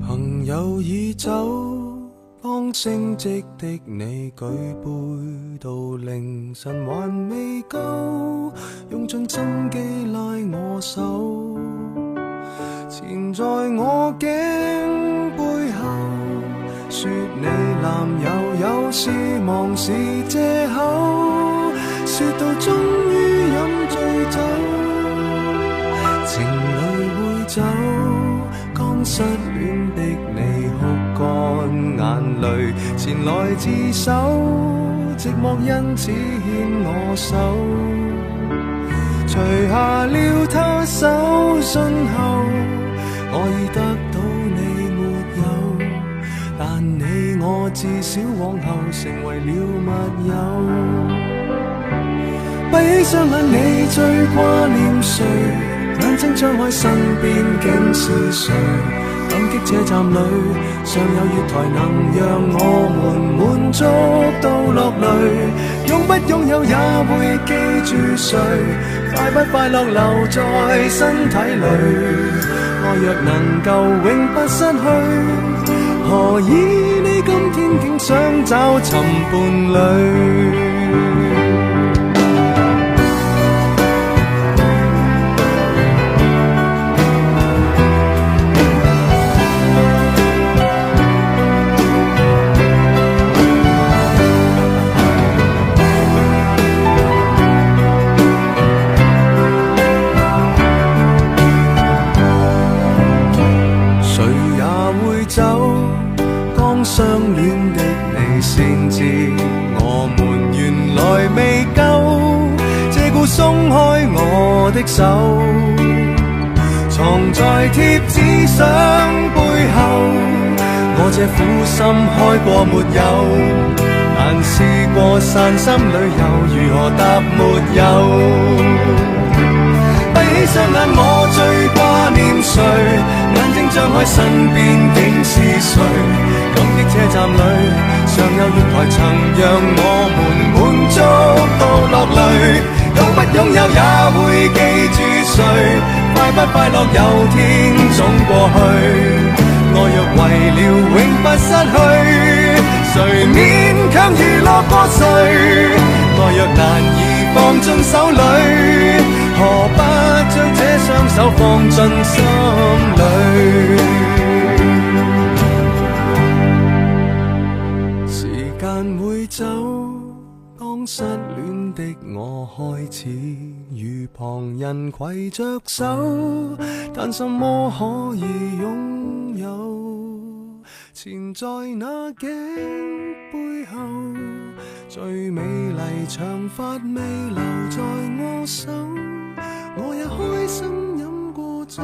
朋友已走，當升職的你舉杯到凌晨還未夠，用盡心機拉我手，纏在我頸背後，說你男友有事忙是藉口，說到終於飲醉酒，情侶會走，剛失戀的你哭乾眼淚，前來自首，寂寞因此牽我手，除下了他手信後，我已得到你沒有，但你我至少往後成為了密友。閉起雙眼，你最掛念誰？眼睛張開，身邊竟是誰？感激這站裏尚有月台，能讓我們滿足到落淚。擁不擁有也會記住誰？快不快樂留在身體裏？愛若能夠永不失去，何以你今天竟想找尋伴侶？相戀的你先知，我們原來未夠，借故鬆開我的手，藏在貼紙相背後。我這苦心開過沒有，但試過散心旅遊，如何答沒有？閉起雙眼，我最掛念誰？眼睛張開，身邊竟是誰？感激這站裏尚有月台，曾讓我們滿足到落淚。擁不擁有也會記住誰？快不快樂有天總過去。愛若為了永不失去，誰勉強娛樂過誰？愛若難以放進手裏，何不將這雙手放進心裏？時間會走，當失戀的我開始與旁人攜着手，但什麼可以擁有？纏在那頸背後，最美麗長髮未留在我手，我也開心飲過酒。